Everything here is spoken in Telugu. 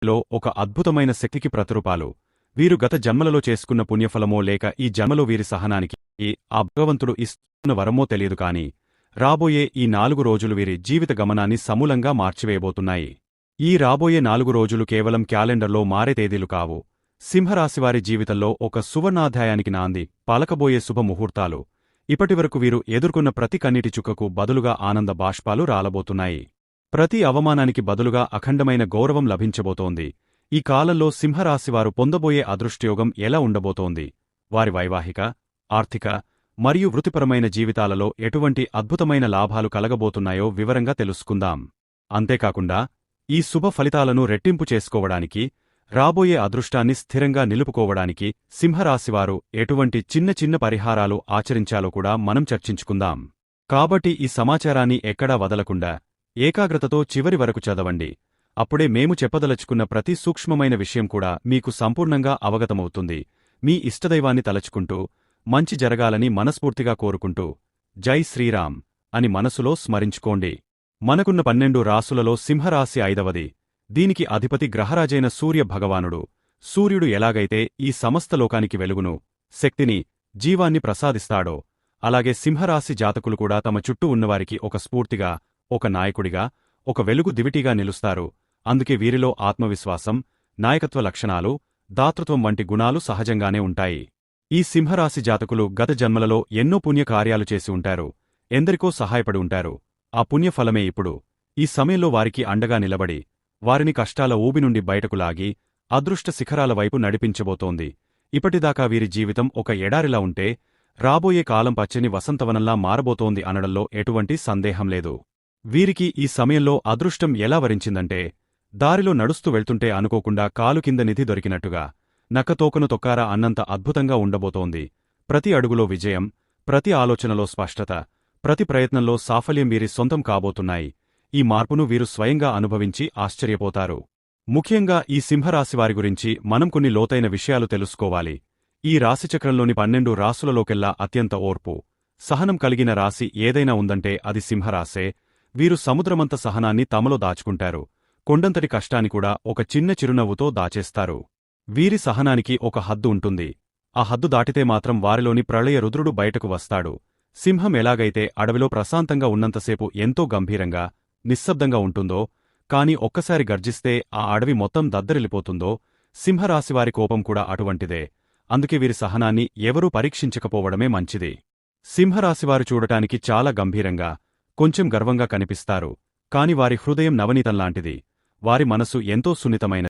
లో ఒక అద్భుతమైన శక్తికి ప్రతిరూపాలు. వీరు గత జన్మలలో చేసుకున్న పుణ్యఫలమో లేక ఈ జన్మలో వీరి సహనానికి ఆ భగవంతుడు ఇస్తున్న వరమో తెలియదు కాని రాబోయే ఈ 4 రోజులు వీరి జీవిత గమనాన్ని సమూలంగా మార్చివేయబోతున్నాయి. ఈ రాబోయే 4 రోజులు కేవలం క్యాలెండర్లో మారే తేదీలు కావు. సింహరాశివారి జీవితంలో ఒక సువర్ణాధ్యాయానికి నాంది పలకబోయే శుభముహూర్తాలు. ఇప్పటివరకు వీరు ఎదుర్కొన్న ప్రతి కన్నీటి చుక్కకు బదులుగా ఆనంద బాష్పాలు రాలబోతున్నాయి. ప్రతి అవమానానికి బదులుగా అఖండమైన గౌరవం లభించబోతోంది. ఈ కాలంలో సింహరాశివారు పొందబోయే అదృష్టయోగం ఎలా ఉండబోతోంది? వారి వైవాహిక, ఆర్థిక మరియు వృత్తిపరమైన జీవితాలలో ఎటువంటి అద్భుతమైన లాభాలు కలగబోతున్నాయో వివరంగా తెలుసుకుందాం. అంతేకాకుండా ఈ శుభ ఫలితాలను రెట్టింపు చేసుకోవడానికి, రాబోయే అదృష్టాన్ని స్థిరంగా నిలుపుకోవడానికి సింహరాశివారు ఎటువంటి చిన్న చిన్న పరిహారాలు ఆచరించాలో కూడా మనం చర్చించుకుందాం. కాబట్టి ఈ సమాచారాన్ని ఎక్కడా వదలకుండా ఏకాగ్రతతో చివరి వరకు చదవండి. అప్పుడే మేము చెప్పదలుచుకున్న ప్రతి సూక్ష్మమైన విషయం కూడా మీకు సంపూర్ణంగా అవగతమవుతుంది. మీ ఇష్టదైవాన్ని తలచుకుంటూ మంచి జరగాలని మనస్ఫూర్తిగా కోరుకుంటూ జై శ్రీరామ్ అని మనసులో స్మరించుకోండి. మనకున్న 12 రాసులలో సింహరాశి 5వది. దీనికి అధిపతి గ్రహరాజైన సూర్య భగవానుడు. సూర్యుడు ఎలాగైతే ఈ సమస్త లోకానికి వెలుగును, శక్తిని, జీవాన్ని ప్రసాదిస్తాడో అలాగే సింహరాశి జాతకులు కూడా తమ చుట్టూ ఉన్నవారికి ఒక స్ఫూర్తిగా, ఒక నాయకుడిగా, ఒక వెలుగు దివిటీగా నిలుస్తారు. అందుకే వీరిలో ఆత్మవిశ్వాసం, నాయకత్వ లక్షణాలు, దాతృత్వం వంటి గుణాలు సహజంగానే ఉంటాయి. ఈ సింహరాశి జాతకులు గత జన్మలలో ఎన్నో పుణ్యకార్యాలు చేసి ఉంటారు. ఎందరికో సహాయపడి ఉంటారు. ఆ పుణ్యఫలమే ఇప్పుడు ఈ సమయంలో వారికి అండగా నిలబడి వారిని కష్టాల ఊబి నుండి బయటకు లాగి అదృష్ట శిఖరాల వైపు నడిపించబోతోంది. ఇప్పటిదాకా వీరి జీవితం ఒక ఎడారిలా ఉంటే రాబోయే కాలం పచ్చని వసంతవనంలా మారబోతోంది అనడంలో ఎటువంటి సందేహం లేదు. వీరికి ఈ సమయంలో అదృష్టం ఎలా వరించిందంటే, దారిలో నడుస్తూ వెళ్తుంటే అనుకోకుండా కాలు కింద నిధి దొరికినట్టుగా, నక్కతోకను తొక్కారా అన్నంత అద్భుతంగా ఉండబోతోంది. ప్రతి అడుగులో విజయం, ప్రతి ఆలోచనలో స్పష్టత, ప్రతి ప్రయత్నంలో సాఫల్యం వీరి సొంతం కాబోతున్నాయి. ఈ మార్పును వీరు స్వయంగా అనుభవించి ఆశ్చర్యపోతారు. ముఖ్యంగా ఈ సింహరాశివారి గురించి మనం కొన్ని లోతైన విషయాలు తెలుసుకోవాలి. ఈ రాశిచక్రంలోని 12 రాసులలోకెల్లా అత్యంత ఓర్పు, సహనం కలిగిన రాశి ఏదైనా ఉందంటే అది సింహరాశే. వీరు సముద్రమంత సహనాన్ని తమలో దాచుకుంటారు. కొండంతటి కష్టాన్ని కూడా ఒక చిన్న చిరునవ్వుతో దాచేస్తారు. వీరి సహనానికి ఒక హద్దు ఉంటుంది. ఆ హద్దు దాటితే మాత్రం వారిలోని ప్రళయ రుద్రుడు బయటకు వస్తాడు. సింహం ఎలాగైతే అడవిలో ప్రశాంతంగా ఉన్నంతసేపు ఎంతో గంభీరంగా, నిశ్శబ్దంగా ఉంటుందో, కాని ఒక్కసారి గర్జిస్తే ఆ అడవి మొత్తం దద్దరిల్లిపోతుందో, సింహరాశివారి కోపం కూడా అటువంటిదే. అందుకే వీరి సహనాన్ని ఎవరూ పరీక్షించకపోవడమే మంచిది. సింహరాశివారు చూడటానికి చాలా గంభీరంగా, కొంచెం గర్వంగా కనిపిస్తారు. కాని వారి హృదయం నవనీతంలాంటిది. వారి మనసు ఎంతో సున్నితమైనది.